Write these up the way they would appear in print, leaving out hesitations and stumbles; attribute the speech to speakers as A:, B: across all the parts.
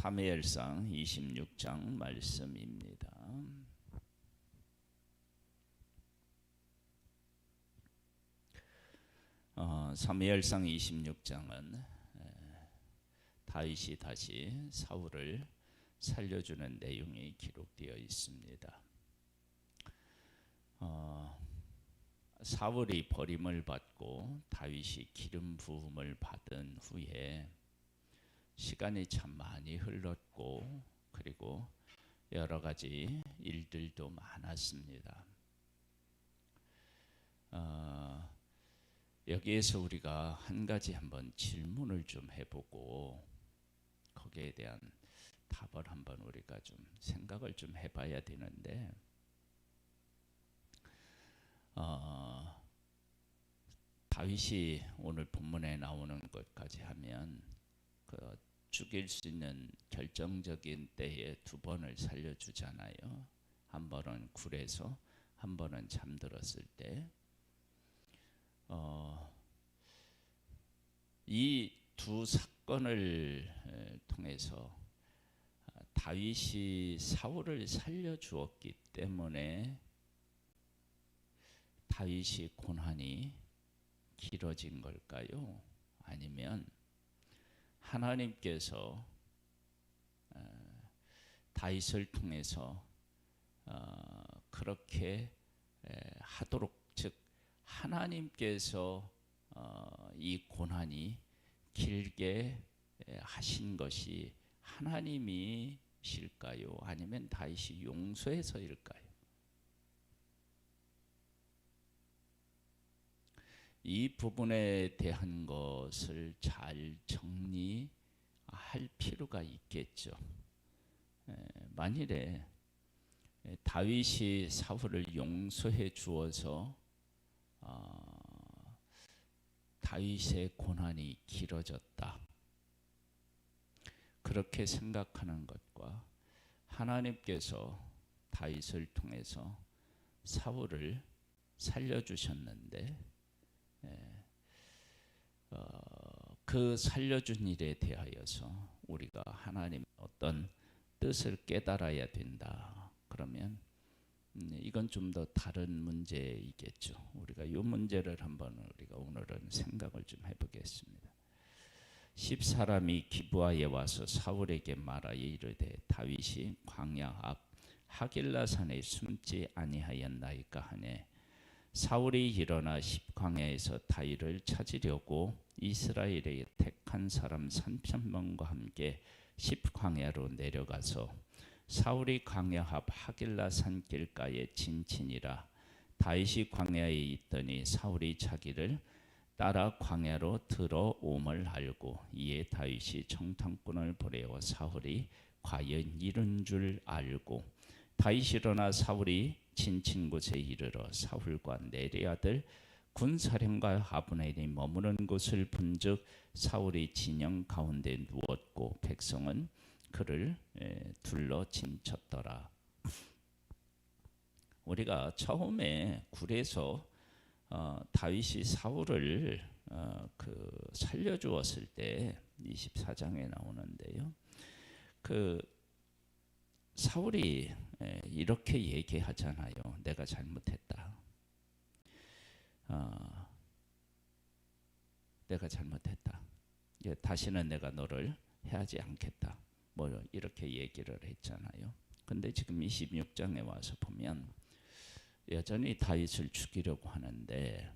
A: 사무엘상 26장 말씀입니다. 사무엘상 26장은 다윗이 다시 사울을 살려주는 내용이 기록되어 있습니다. 사울이 버림을 받고 다윗이 기름 부음을 받은 후에 시간이 참 많이 흘렀고 그리고 여러 가지 일들도 많았습니다. 여기에서 우리가 한 가지 한번 질문을 좀 해보고 거기에 대한 답을 한번 우리가 좀 생각을 좀 해봐야 되는데, 다윗이 오늘 본문에 나오는 것까지 하면 죽일 수 있는 결정적인 때에 두 번을 살려주잖아요. 한 번은 굴에서, 한 번은 잠들었을 때. 이 두 사건을 통해서 다윗이 사울을 살려주었기 때문에 다윗이 고난이 길어진 걸까요? 아니면 하나님께서 다윗을 통해서 그렇게 하도록, 즉 하나님께서 이 고난이 길게 하신 것이 하나님이실까요? 아니면 다윗이 용서해서일까요? 이 부분에 대한 것을 잘 정리할 필요가 있겠죠. 만일에 다윗이 사울을 용서해 주어서 다윗의 고난이 길어졌다, 그렇게 생각하는 것과 하나님께서 다윗을 통해서 사울을 살려주셨는데 그 살려준 일에 대하여서 우리가 하나님의 어떤 뜻을 깨달아야 된다, 그러면 이건 좀 더 다른 문제이겠죠. 우리가 이 문제를 한번 우리가 오늘은 생각을 좀 해보겠습니다. 10사람이 기브아에 와서 사울에게 말하여 이르되 다윗이 광야 앞 하길라산에 숨지 아니하였나이까 하네. 사울이 일어나 십광야에서 다윗을 찾으려고 이스라엘의 택한 사람 3,000명과 함께 십광야로 내려가서 사울이 광야 앞 하길라산 길가에 진친이라. 다윗이 광야에 있더니 사울이 자기를 따라 광야로 들어옴을 알고 이에 다윗이 정탐꾼을 보내어 사울이 과연 이른 줄 알고 다윗이 일어나 사울이 진친 곳에 이르러 사울과 네리 아들 군사령관 아브넬이 머무는 곳을 본즉 사울이 진영 가운데 누웠고 백성은 그를 둘러 진쳤더라. 우리가 처음에 굴에서 다윗이 사울을 살려주었을 때 24장에 나오는데요. 사울이 이렇게 얘기하잖아요. 내가 잘못했다. 내가 잘못했다. 다시는 내가 너를 해하지 않겠다. 뭐 이렇게 얘기를 했잖아요. 근데 지금 26장에 와서 보면 여전히 다윗을 죽이려고 하는데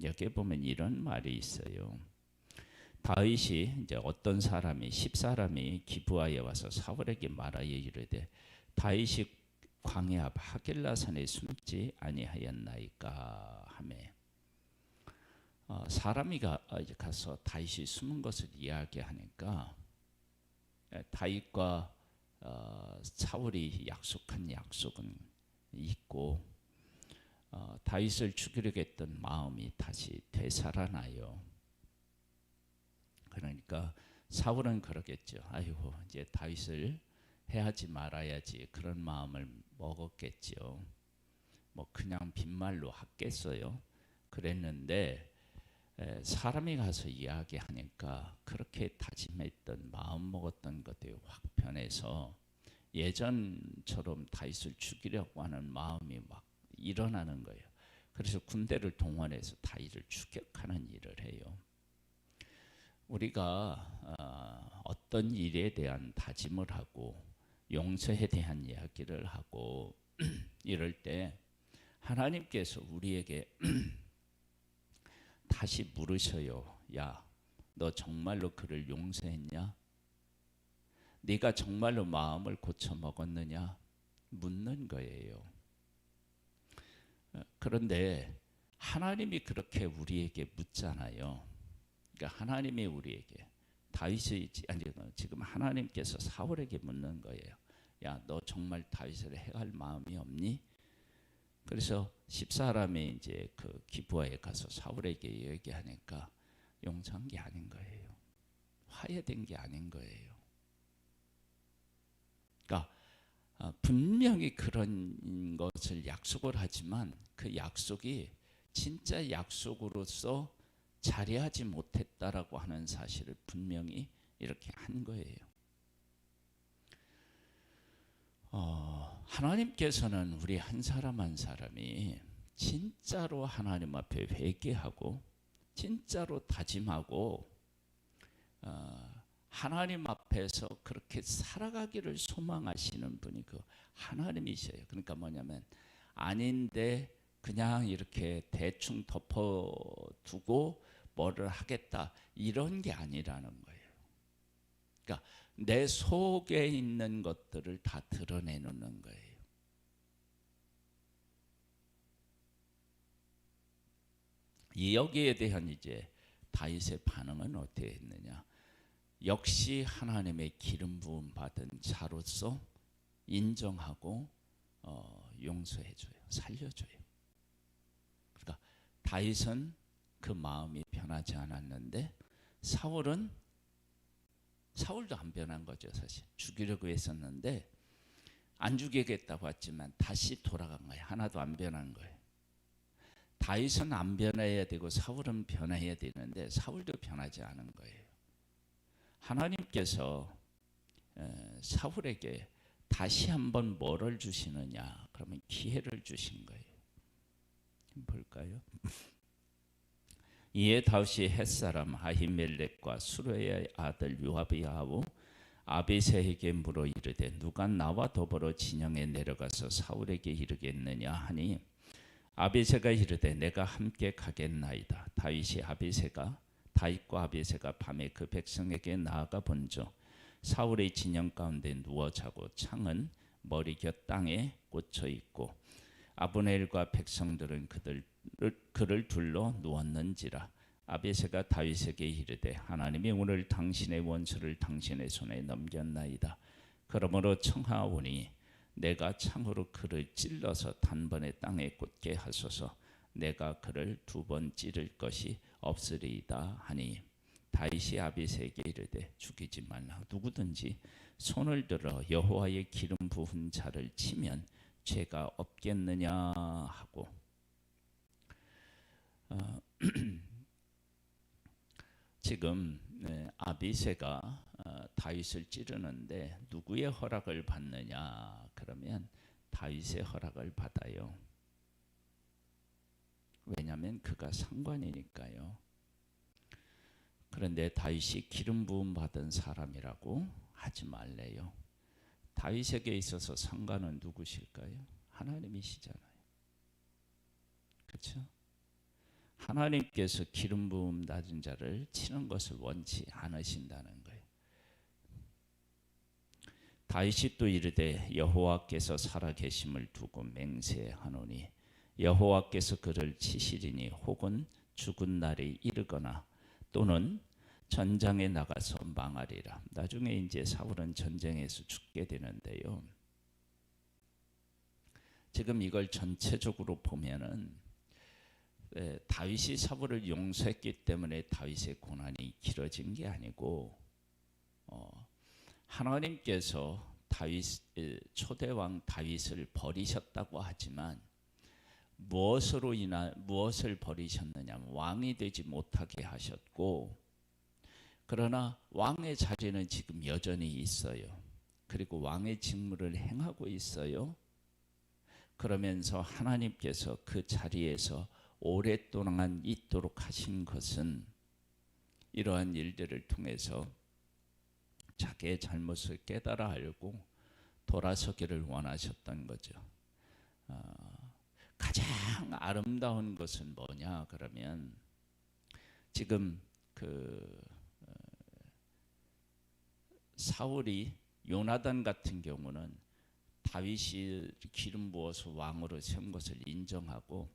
A: 여기에 보면 이런 말이 있어요. 다윗이 이제 어떤 사람이 10사람이 기브아에 와서 사울에게 말하여 이르되 다윗이 광야 앞 하길라산에 숨지 아니하였나이까 하매, 사람이 가서 다윗이 숨은 것을 이야기하니까 다윗과 사울이 약속한 약속은 있고 다윗을 죽이려고 했던 마음이 다시 되살아나요. 그러니까 사울은 그러겠죠. 아이고 이제 다윗을 해하지 말아야지, 그런 마음을 먹었겠죠. 뭐 그냥 빈말로 하겠어요. 그랬는데 사람이 가서 이야기하니까 그렇게 다짐했던 마음 먹었던 것들이 확 변해서 예전처럼 다윗을 죽이려고 하는 마음이 막 일어나는 거예요. 그래서 군대를 동원해서 다윗을 추격하는 일을 해요. 우리가 어떤 일에 대한 다짐을 하고 용서에 대한 이야기를 하고 이럴 때 하나님께서 우리에게 다시 물으셔요. 야, 너 정말로 그를 용서했냐? 네가 정말로 마음을 고쳐 먹었느냐? 묻는 거예요. 그런데 하나님이 그렇게 우리에게 묻잖아요. 그러니까 하나님이 우리에게 다윗이 아니 지금 하나님께서 사울에게 묻는 거예요. 야, 너 정말 다윗을 해할 마음이 없니? 그래서 10사람이 이제 그 기브아에 가서 사울에게 얘기하니까 용서한 게 아닌 거예요. 화해된 게 아닌 거예요. 그러니까 분명히 그런 것을 약속을 하지만 그 약속이 진짜 약속으로서 자리하지 못했다라고 하는 사실을 분명히 이렇게 한 거예요. 하나님께서는 우리 한 사람 한 사람이 진짜로 하나님 앞에 회개하고 진짜로 다짐하고 하나님 앞에서 그렇게 살아가기를 소망하시는 분이 그 하나님이셔요. 그러니까 뭐냐면 아닌데 그냥 이렇게 대충 덮어두고 뭐를 하겠다 이런 게 아니라는 거예요. 그러니까 내 속에 있는 것들을 다 드러내놓는 거예요. 여기에 대한 이제 다윗의 반응은 어떻게 했느냐? 역시 하나님의 기름 부음 받은 자로서 인정하고 용서해줘요, 살려줘요. 그러니까 다윗은 그 마음이 변하지 않았는데 사울도 안 변한 거죠. 사실 죽이려고 했었는데 안 죽이겠다고 했지만 다시 돌아간 거예요. 하나도 안 변한 거예요. 다윗은 안 변해야 되고 사울은 변해야 되는데 사울도 변하지 않은 거예요. 하나님께서 사울에게 다시 한번 뭐를 주시느냐? 그러면 기회를 주신 거예요. 볼까요? 이에 다윗이 햇사람 아히멜렉과 수르의 아들 요압이하고 아비새에게 물어 이르되 누가 나와 더불어 진영에 내려가서 사울에게 이르겠느냐 하니 아비새가 이르되 내가 함께 가겠나이다. 다윗과 아비새가 밤에 그 백성에게 나아가 본즉 사울의 진영 가운데 누워 자고 창은 머리곁 땅에 꽂혀 있고 아브넬과 백성들은 그를 둘러 누웠는지라. 아비새가 다윗에게 이르되 하나님이 오늘 당신의 원수를 당신의 손에 넘겼나이다. 그러므로 청하오니 내가 창으로 그를 찔러서 단번에 땅에 꽂게 하소서. 내가 그를 2번 찌를 것이 없으리이다 하니 다윗이 아비새에게 이르되 죽이지 말라. 누구든지 손을 들어 여호와의 기름 부은 자를 치면 죄가 없겠느냐 하고 지금 아비새가 다윗을 찌르는데 누구의 허락을 받느냐? 그러면 다윗의 허락을 받아요. 왜냐하면 그가 상관이니까요. 그런데 다윗이 기름 부음 받은 사람이라고 하지 말래요. 다윗에게 있어서 상관은 누구실까요? 하나님이시잖아요. 그렇죠? 하나님께서 기름 부음 낮은 자를 치는 것을 원치 않으신다는 거예요. 다윗이 또 이르되 여호와께서 살아계심을 두고 맹세하노니 여호와께서 그를 치시리니 혹은 죽은 날이 이르거나 또는 전장에 나가서 망하리라. 나중에 이제 사울은 전쟁에서 죽게 되는데요. 지금 이걸 전체적으로 보면은 다윗이 사울을 용서했기 때문에 다윗의 고난이 길어진 게 아니고 하나님께서 초대왕 다윗을 버리셨다고 하지만 무엇을 버리셨느냐? 왕이 되지 못하게 하셨고, 그러나 왕의 자리는 지금 여전히 있어요. 그리고 왕의 직무를 행하고 있어요. 그러면서 하나님께서 그 자리에서 오랫동안 있도록 하신 것은 이러한 일들을 통해서 자기의 잘못을 깨달아 알고 돌아서기를 원하셨던 거죠. 가장 아름다운 것은 뭐냐 그러면 지금 사울이 요나단 같은 경우는 다윗이 기름 부어서 왕으로 세운 것을 인정하고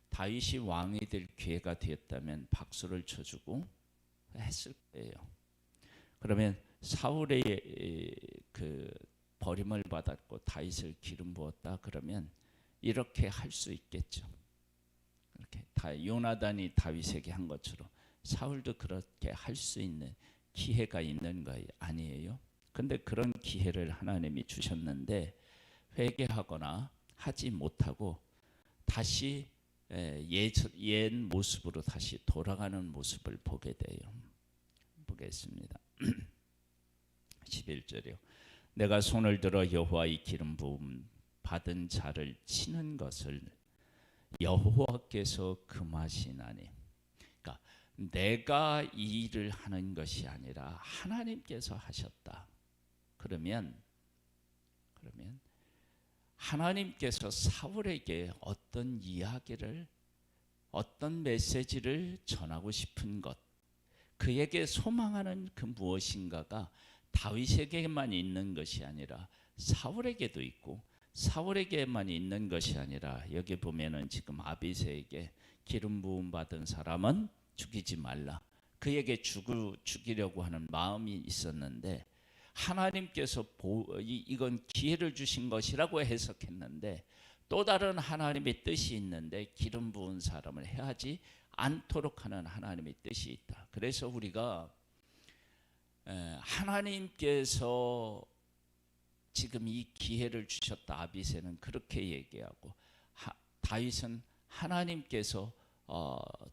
A: 다윗이 왕이 될 기회가 되었다면 박수를 쳐주고 했을 거예요. 그러면 사울의 버림을 받았고 다윗을 기름 부었다 그러면 이렇게 할 수 있겠죠. 이렇게 요나단이 다윗에게 한 것처럼 사울도 그렇게 할 수 있는 기회가 있는 거 아니에요? 근데 그런 기회를 하나님이 주셨는데 회개하거나 하지 못하고 다시 옛 모습으로 다시 돌아가는 모습을 보게 돼요. 보겠습니다. 11절이요. 내가 손을 들어 여호와의 기름 부음 받은 자를 치는 것을 여호와께서 금하시나니. 그러니까 내가 이 일을 하는 것이 아니라 하나님께서 하셨다. 그러면 하나님께서 사울에게 어떤 이야기를, 어떤 메시지를 전하고 싶은 것, 그에게 소망하는 그 무엇인가가 다윗에게만 있는 것이 아니라 사울에게도 있고, 사울에게만 있는 것이 아니라 여기 보면은 지금 아비새에게 기름 부음 받은 사람은 죽이지 말라, 그에게 죽이려고 하는 마음이 있었는데 하나님께서 이건 기회를 주신 것이라고 해석했는데 또 다른 하나님의 뜻이 있는데 기름 부은 사람을 해하지 않도록 하는 하나님의 뜻이 있다. 그래서 우리가 하나님께서 지금 이 기회를 주셨다. 아비새는 그렇게 얘기하고 다윗은 하나님께서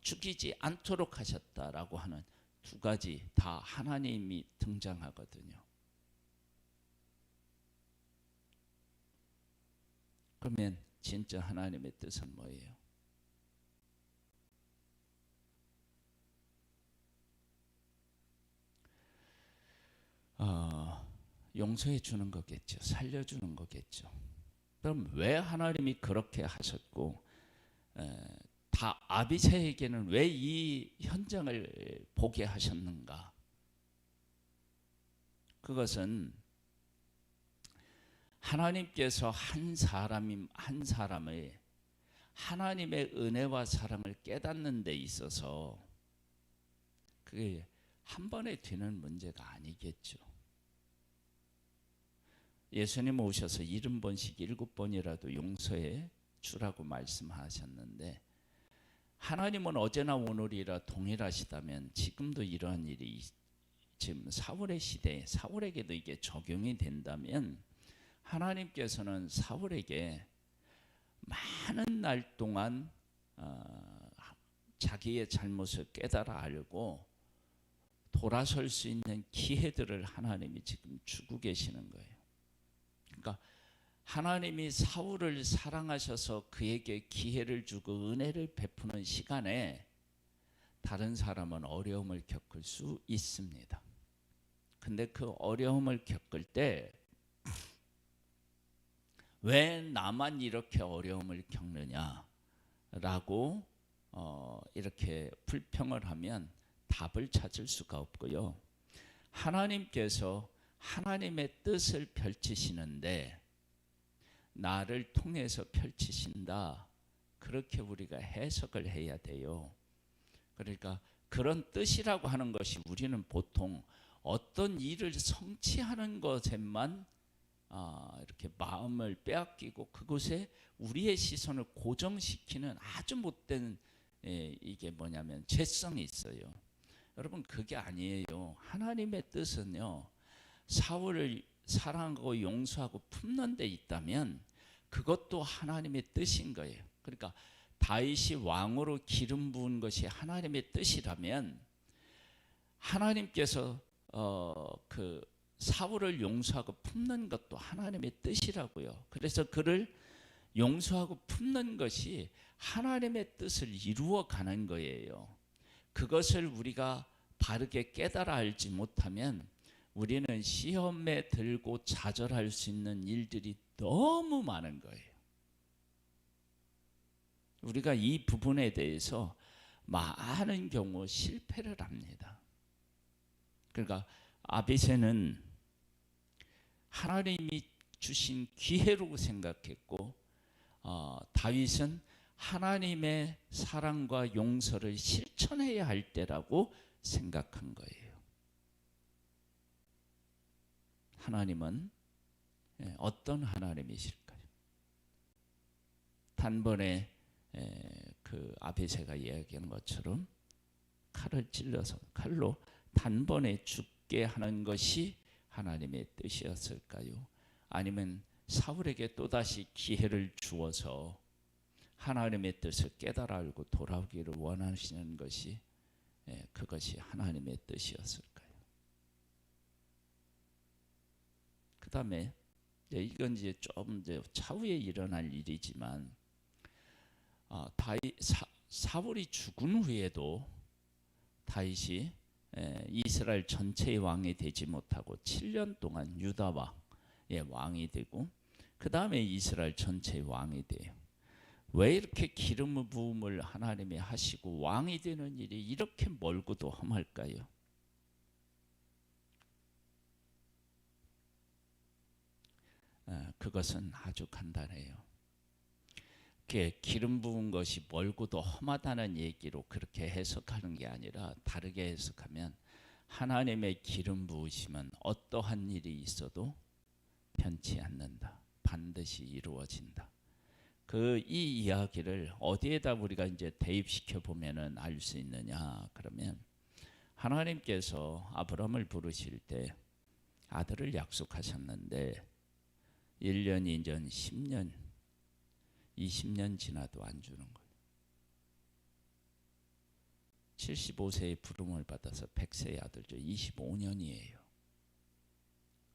A: 죽이지 않도록 하셨다라고 하는 두 가지 다 하나님이 등장하거든요. 그러면 진짜 하나님의 뜻은 뭐예요? 용서해 주는 거겠죠. 살려주는 거겠죠. 그럼 왜 하나님이 그렇게 하셨고 다 아비새에게는 왜 이 현장을 보게 하셨는가? 그것은 하나님께서 한 사람의 하나님의 은혜와 사랑을 깨닫는 데 있어서 그게 한 번에 되는 문제가 아니겠죠. 예수님 오셔서 70번씩 7번이라도 용서해 주라고 말씀하셨는데 하나님은 어제나 오늘이라 동일하시다면 지금도 이러한 일이 지금 사울의 시대에 사울에게도 이게 적용이 된다면 하나님께서는 사울에게 많은 날 동안 자기의 잘못을 깨달아 알고 돌아설 수 있는 기회들을 하나님이 지금 주고 계시는 거예요. 그러니까 하나님이 사울을 사랑하셔서 그에게 기회를 주고 은혜를 베푸는 시간에 다른 사람은 어려움을 겪을 수 있습니다. 근데 그 어려움을 겪을 때 왜 나만 이렇게 어려움을 겪느냐라고 이렇게 불평을 하면 답을 찾을 수가 없고요. 하나님께서 하나님의 뜻을 펼치시는데 나를 통해서 펼치신다. 그렇게 우리가 해석을 해야 돼요. 그러니까 그런 뜻이라고 하는 것이 우리는 보통 어떤 일을 성취하는 것에만 이렇게 마음을 빼앗기고 그곳에 우리의 시선을 고정시키는 아주 못된 이게 뭐냐면 죄성이 있어요. 여러분 그게 아니에요. 하나님의 뜻은요. 사울을 사랑하고 용서하고 품는 데 있다면 그것도 하나님의 뜻인 거예요. 그러니까 다윗이 왕으로 기름 부은 것이 하나님의 뜻이라면 하나님께서 그 사울을 용서하고 품는 것도 하나님의 뜻이라고요. 그래서 그를 용서하고 품는 것이 하나님의 뜻을 이루어가는 거예요. 그것을 우리가 바르게 깨달아 알지 못하면 우리는 시험에 들고 좌절할 수 있는 일들이 너무 많은 거예요. 우리가 이 부분에 대해서 많은 경우 실패를 합니다. 그러니까 아비새는 하나님이 주신 기회로 생각했고 다윗은 하나님의 사랑과 용서를 실천해야 할 때라고 생각한 거예요. 하나님은 어떤 하나님이실까요? 단번에 그 아비새가 이야기한 것처럼 칼을 찔러서 칼로 단번에 죽게 하는 것이 하나님의 뜻이었을까요? 아니면 사울에게 또다시 기회를 주어서 하나님의 뜻을 깨달아 알고 돌아오기를 원하시는 것이 그것이 하나님의 뜻이었을까요? 그 다음에 이건 이제 좀 차후에 일어날 일이지만 사울이 죽은 후에도 다윗이 이스라엘 전체의 왕이 되지 못하고 7년 동안 유다 왕의 왕이 되고 그 다음에 이스라엘 전체의 왕이 돼요. 왜 이렇게 기름 부음을 하나님이 하시고 왕이 되는 일이 이렇게 멀고도 험할까요? 그것은 아주 간단해요. 기름 부은 것이 멀고도 험하다는 얘기로 그렇게 해석하는 게 아니라 다르게 해석하면 하나님의 기름 부으심은 어떠한 일이 있어도 변치 않는다. 반드시 이루어진다. 이 이야기를 어디에다 우리가 이제 대입시켜 보면은 알 수 있느냐? 그러면 하나님께서 아브라함을 부르실 때 아들을 약속하셨는데 1년, 2년, 10년, 20년 지나도 안 주는 거예요. 75세의 부름을 받아서 100세의 아들죠. 25년이에요.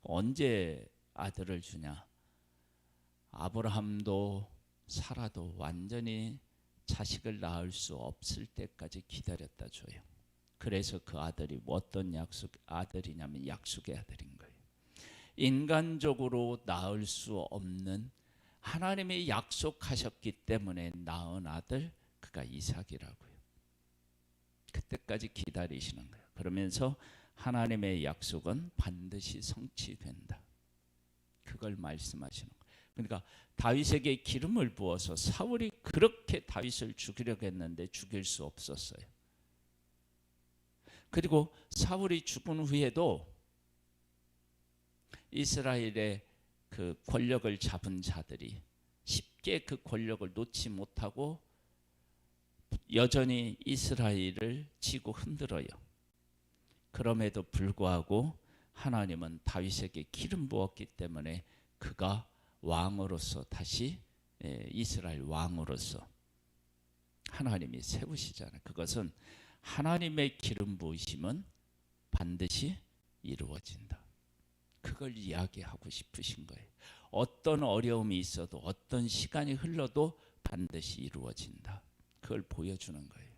A: 언제 아들을 주냐? 아브라함도 사라도 완전히 자식을 낳을 수 없을 때까지 기다렸다 줘요. 그래서 그 아들이 어떤 아들이냐면 약속의 아들인 거예요. 인간적으로 낳을 수 없는 하나님이 약속하셨기 때문에 낳은 아들, 그가 이삭이라고요. 그때까지 기다리시는 거예요. 그러면서 하나님의 약속은 반드시 성취된다. 그걸 말씀하시는 거예요. 그러니까 다윗에게 기름을 부어서 사울이 그렇게 다윗을 죽이려고 했는데 죽일 수 없었어요. 그리고 사울이 죽은 후에도 이스라엘의 그 권력을 잡은 자들이 쉽게 그 권력을 놓지 못하고 여전히 이스라엘을 치고 흔들어요. 그럼에도 불구하고 하나님은 다윗에게 기름 부었기 때문에 그가 왕으로서 다시 이스라엘 왕으로서 하나님이 세우시잖아요. 그것은 하나님의 기름 부으심은 반드시 이루어진다. 그걸 이야기하고 싶으신 거예요. 어떤 어려움이 있어도 어떤 시간이 흘러도 반드시 이루어진다. 그걸 보여주는 거예요.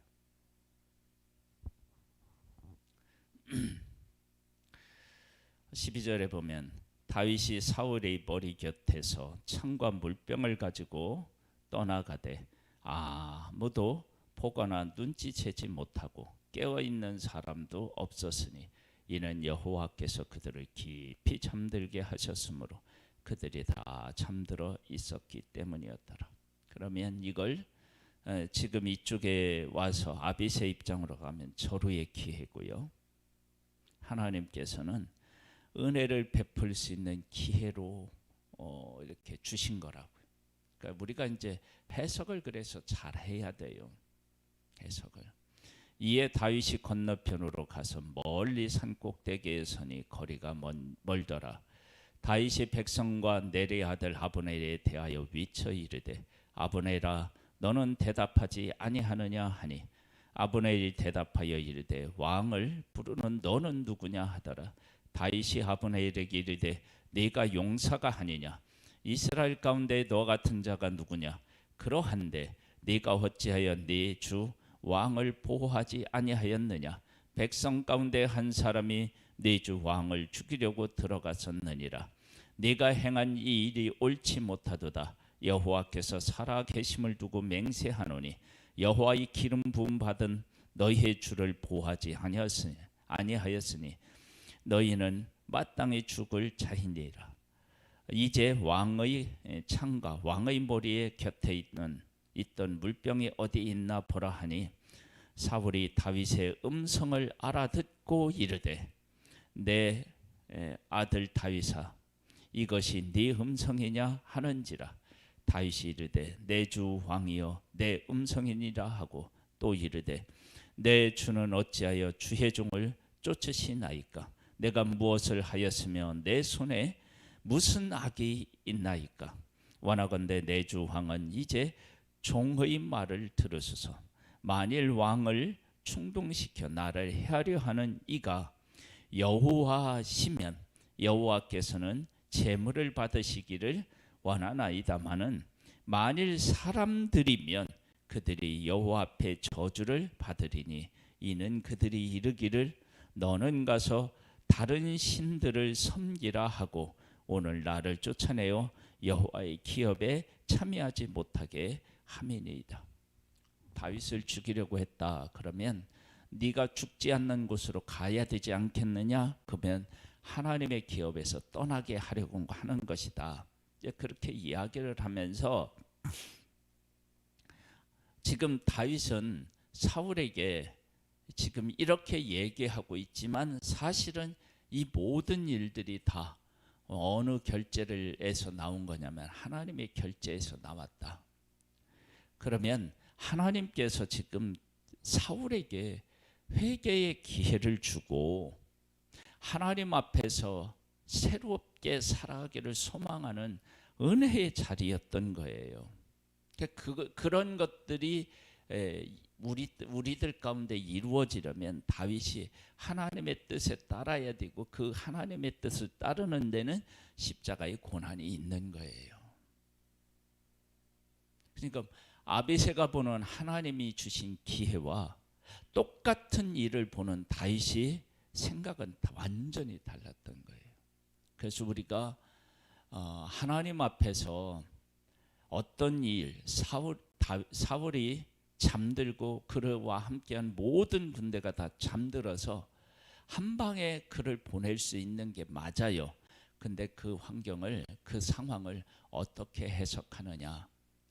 A: 12절에 보면 다윗이 사울의 머리 곁에서 창과 물병을 가지고 떠나가되 아무도 보거나 눈치채지 못하고 깨어있는 사람도 없었으니 이는 여호와께서 그들을 깊이 잠들게 하셨으므로 그들이 다 잠들어 있었기 때문이었더라. 그러면 이걸 지금 이쪽에 와서 아비새 입장으로 가면 절호의 기회고요. 하나님께서는 은혜를 베풀 수 있는 기회로 이렇게 주신 거라고요. 그러니까 우리가 이제 해석을 그래서 잘 해야 돼요. 해석을. 이에 다윗이 건너편으로 가서 멀리 산 꼭대기에 서니 거리가 멀더라. 다윗이 백성과 내리 아들 아브넬에 대하여 위쳐 이르되 아브넬아 너는 대답하지 아니하느냐 하니 아브넬이 대답하여 이르되 왕을 부르는 너는 누구냐 하더라. 다윗이 아브넬에게 이르되 네가 용사가 아니냐? 이스라엘 가운데 너 같은 자가 누구냐? 그러한데 네가 어찌하여 네 주 왕을 보호하지 아니하였느냐? 백성 가운데 한 사람이 네 주 왕을 죽이려고 들어갔었느니라. 네가 행한 이 일이 옳지 못하도다. 여호와께서 살아 계심을 두고 맹세하노니 여호와의 기름 부음 받은 너희의 주를 보호하지 아니하였으니 너희는 마땅히 죽을 자이니라. 이제 왕의 창과 왕의 머리에 곁에 있던 물병이 어디 있나 보라 하니 사울이 다윗의 음성을 알아듣고 이르되 내 아들 다윗아 이것이 네 음성이냐 하는지라. 다윗이 이르되 내 주 왕이여 내 음성이니라 하고 또 이르되 내 주는 어찌하여 주의 종을 쫓으시나이까? 내가 무엇을 하였으며 내 손에 무슨 악이 있나이까? 원하건대 내 주 왕은 이제 종의 말을 들으소서. 만일 왕을 충동시켜 나를 해하려 하는 이가 여호와시면 여호와께서는 제물을 받으시기를 원하나이다마는 만일 사람들이면 그들이 여호와 앞에 저주를 받으리니 이는 그들이 이르기를 너는 가서 다른 신들을 섬기라 하고 오늘 나를 쫓아내어 여호와의 기업에 참여하지 못하게 함이니이다. 다윗을 죽이려고 했다. 그러면 네가 죽지 않는 곳으로 가야 되지 않겠느냐? 그러면 하나님의 기업에서 떠나게 하려고 하는 것이다. 그렇게 이야기를 하면서 지금 다윗은 사울에게 지금 이렇게 얘기하고 있지만 사실은 이 모든 일들이 다 어느 결제에서 나온 거냐면 하나님의 결제에서 나왔다. 그러면 하나님께서 지금 사울에게 회개의 기회를 주고 하나님 앞에서 새롭게 살아가기를 소망하는 은혜의 자리였던 거예요. 그런 것들이 우리들 가운데 이루어지려면 다윗이 하나님의 뜻에 따라야 되고 그 하나님의 뜻을 따르는 데는 십자가의 고난이 있는 거예요. 그러니까 아비새가 보는 하나님이 주신 기회와 똑같은 일을 보는 다윗이 생각은 완전히 달랐던 거예요. 그래서 우리가 하나님 앞에서 어떤 일, 사울이 잠들고 그와 함께한 모든 군대가 다 잠들어서 한 방에 그를 보낼 수 있는 게 맞아요. 근데 그 환경을, 그 상황을 어떻게 해석하느냐,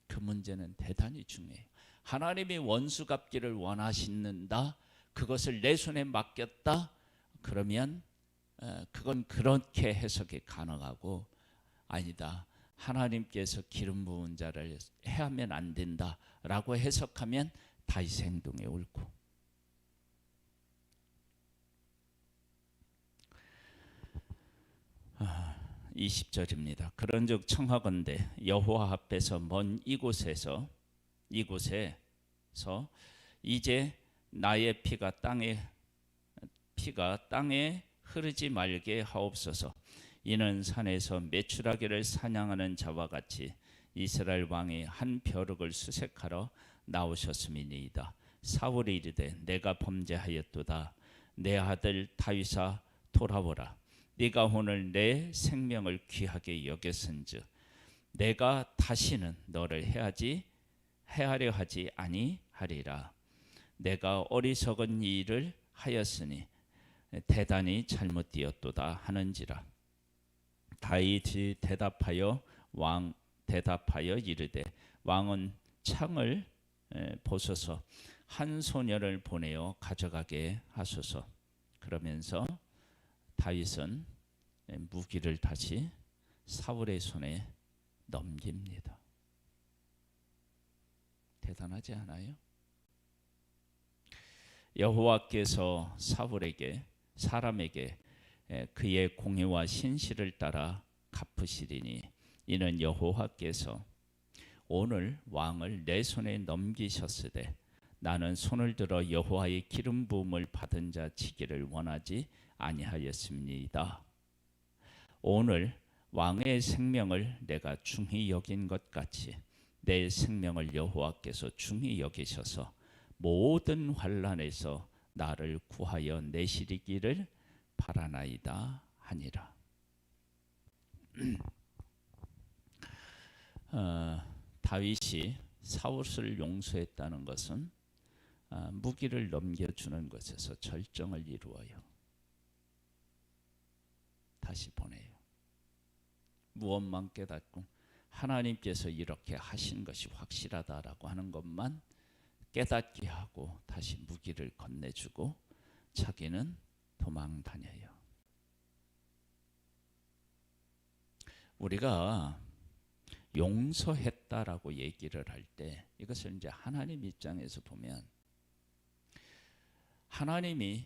A: 그 문제는 대단히 중요해요. 하나님이 원수 갚기를 원하신다, 그것을 내 손에 맡겼다, 그러면 그건 그렇게 해석이 가능하고, 아니다, 하나님께서 기름 부은 자를 해하면 안 된다라고 해석하면 다윗 행동에 옳고. 20절입니다. 그런즉 청하건대 여호와 앞에서 먼 이곳에서 이제 나의 피가 땅에 흐르지 말게 하옵소서. 이는 산에서 메추라기를 사냥하는 자와 같이 이스라엘 왕이 한 벼룩을 수색하러 나오셨음이니이다. 사울이 이르되 내가 범죄하였도다. 내 아들 다윗아 돌아오라. 네가 오늘 내 생명을 귀하게 여겼은즉 내가 다시는 너를 해하려 하지 아니하리라. 내가 어리석은 일을 하였으니 대단히 잘못되었도다 하는지라. 다윗이 대답하여 이르되 왕은 창을 보소서 한 소녀를 보내어 가져가게 하소서. 그러면서 다윗은 무기를 다시 사울의 손에 넘깁니다. 대단하지 않아요? 여호와께서 사람에게 그의 공의와 신실을 따라 갚으시리니 이는 여호와께서 오늘 왕을 내 손에 넘기셨으되 나는 손을 들어 여호와의 기름 부음을 받은 자 치기를 원하지 아니하였습니다. 오늘 왕의 생명을 내가 중히 여긴 것 같이 내 생명을 여호와께서 중히 여기셔서 모든 환난에서 나를 구하여 내시리기를 바라나이다 하니라. 다윗이 사울을 용서했다는 것은 무기를 넘겨주는 것에서 절정을 이루어요. 다시 보내요. 무엇만 깨닫고 하나님께서 이렇게 하신 것이 확실하다라고 하는 것만 깨닫게 하고 다시 무기를 건네주고 자기는 도망 다녀요. 우리가 용서했다라고 얘기를 할 때 이것을 이제 하나님 입장에서 보면 하나님이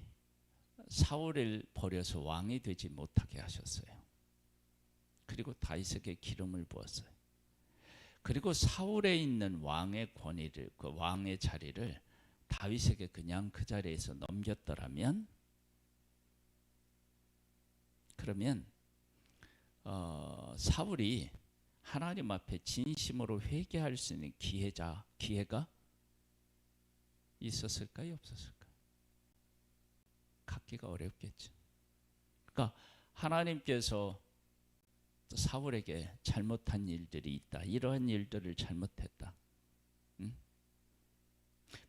A: 사울을 버려서 왕이 되지 못하게 하셨어요. 그리고 다윗에게 기름을 부었어요. 그리고 사울에 있는 왕의 권위를, 그 왕의 자리를 다윗에게 그냥 그 자리에서 넘겼더라면, 그러면 사울이 하나님 앞에 진심으로 회개할 수 있는 기회가 있었을까요? 없었을까요? 갖기가 어렵겠죠. 그러니까 하나님께서 사울에게 잘못한 일들이 있다. 이러한 일들을 잘못했다.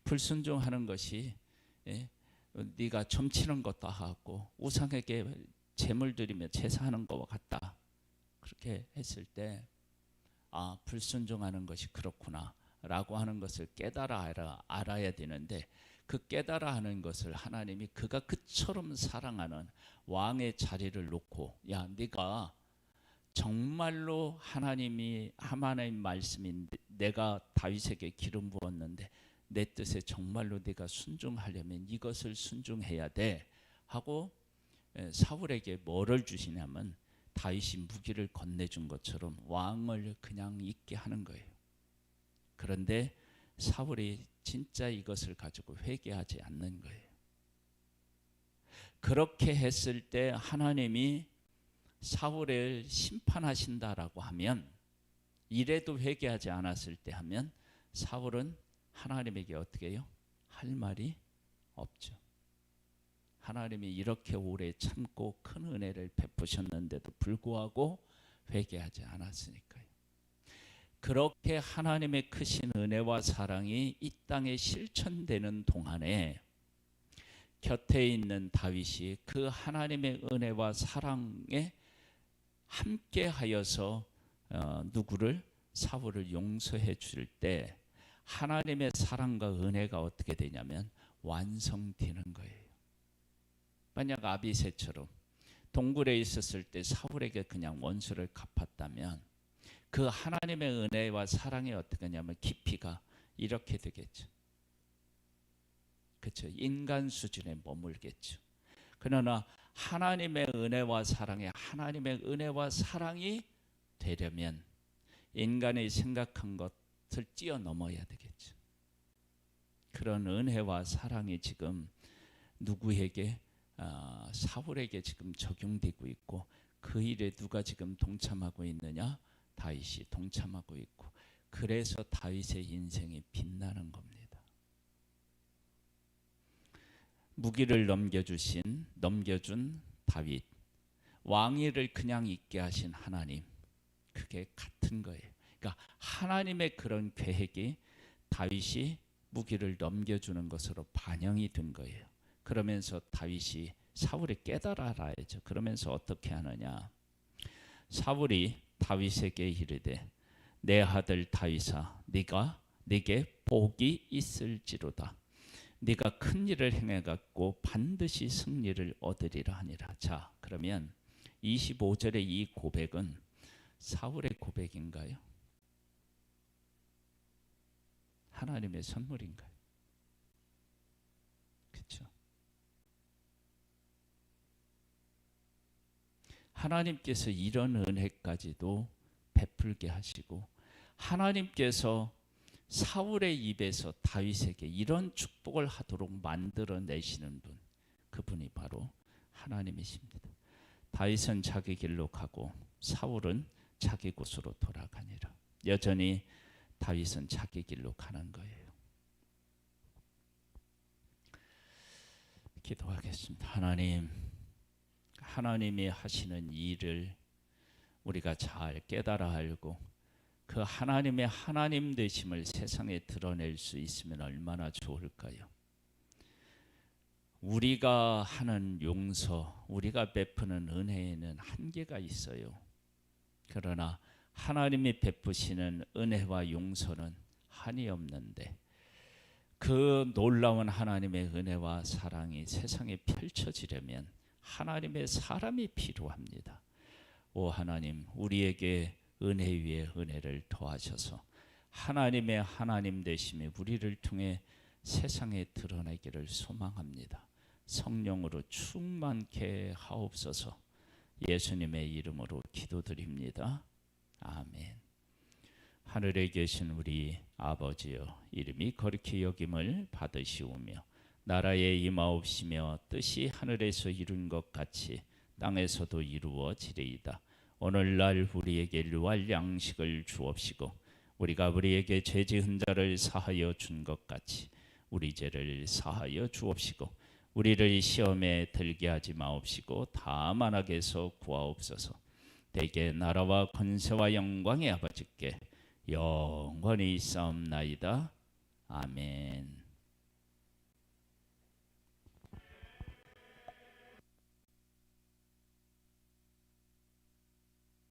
A: 불순종하는 것이 네가 점치는 것도 하고 우상에게 제물 드리며 제사하는 것과 같다. 그렇게 했을 때 불순종하는 것이 그렇구나 라고 하는 것을 알아야 되는데, 그 깨달아 하는 것을 하나님이 그가 그처럼 사랑하는 왕의 자리를 놓고, 야 네가 정말로 하나님 말씀인 내가 다윗에게 기름 부었는데 내 뜻에 정말로 네가 순종하려면 이것을 순종해야 돼 하고 사울에게 뭐를 주시냐면 다윗이 무기를 건네준 것처럼 왕을 그냥 있게 하는 거예요. 그런데 사울이 진짜 이것을 가지고 회개하지 않는 거예요. 그렇게 했을 때 하나님이 사울을 심판하신다라고 하면, 이래도 회개하지 않았을 때 하면 사울은 하나님에게 어떻게 해요? 할 말이 없죠. 하나님이 이렇게 오래 참고 큰 은혜를 베푸셨는데도 불구하고 회개하지 않았으니까요. 그렇게 하나님의 크신 은혜와 사랑이 이 땅에 실천되는 동안에 곁에 있는 다윗이 그 하나님의 은혜와 사랑에 함께 하여서 누구를? 사울을 용서해 줄 때 하나님의 사랑과 은혜가 어떻게 되냐면 완성되는 거예요. 만약 아비새처럼 동굴에 있었을 때 사울에게 그냥 원수를 갚았다면 그 하나님의 은혜와 사랑이 어떻게 하냐면 깊이가 이렇게 되겠죠. 그렇죠. 인간 수준에 머물겠죠. 그러나 하나님의 은혜와 사랑이 되려면 인간이 생각한 것을 뛰어넘어야 되겠죠. 그런 은혜와 사랑이 지금 누구에게? 사울에게 지금 적용되고 있고, 그 일에 누가 지금 동참하고 있느냐? 다윗이 동참하고 있고, 그래서 다윗의 인생이 빛나는 겁니다. 무기를 넘겨준 다윗, 왕위를 그냥 있게 하신 하나님, 그게 같은 거예요. 그러니까 하나님의 그런 계획이 다윗이 무기를 넘겨주는 것으로 반영이 된 거예요. 그러면서 다윗이 사울이 깨달아야죠. 그러면서 어떻게 하느냐? 사울이 다윗에게 이르되 내 아들 다윗아, 네게 복이 있을지로다. 네가 큰 일을 행해 갖고 반드시 승리를 얻으리라 하니라. 자, 그러면 25절의 이 고백은 사울의 고백인가요? 하나님의 선물인가요? 그렇죠. 하나님께서 이런 은혜까지도 베풀게 하시고 하나님께서 사울의 입에서 다윗에게 이런 축복을 하도록 만들어내시는 분, 그분이 바로 하나님이십니다. 다윗은 자기 길로 가고 사울은 자기 곳으로 돌아가니라. 여전히 다윗은 자기 길로 가는 거예요. 기도하겠습니다. 하나님, 하나님이 하시는 일을 우리가 잘 깨달아 알고 그 하나님의 하나님 되심을 세상에 드러낼 수 있으면 얼마나 좋을까요? 우리가 하는 용서, 우리가 베푸는 은혜에는 한계가 있어요. 그러나 하나님이 베푸시는 은혜와 용서는 한이 없는데 그 놀라운 하나님의 은혜와 사랑이 세상에 펼쳐지려면 하나님의 사람이 필요합니다. 오 하나님, 우리에게 은혜 위에 은혜를 더하셔서 하나님의 하나님 되심이 우리를 통해 세상에 드러나기를 소망합니다. 성령으로 충만케 하옵소서. 예수님의 이름으로 기도드립니다. 아멘. 하늘에 계신 우리 아버지여, 이름이 거룩히 여김을 받으시오며 나라에 임하옵시며 뜻이 하늘에서 이룬 것 같이 땅에서도 이루어지리이다. 오늘날 우리에게 일용할 양식을 주옵시고 우리가 우리에게 죄 지은 자를 사하여 준 것 같이 우리 죄를 사하여 주옵시고 우리를 시험에 들게 하지 마옵시고 다만 악에서 구하옵소서. 대개 나라와 권세와 영광의 아버지께 영원히 있사옵나이다. 아멘.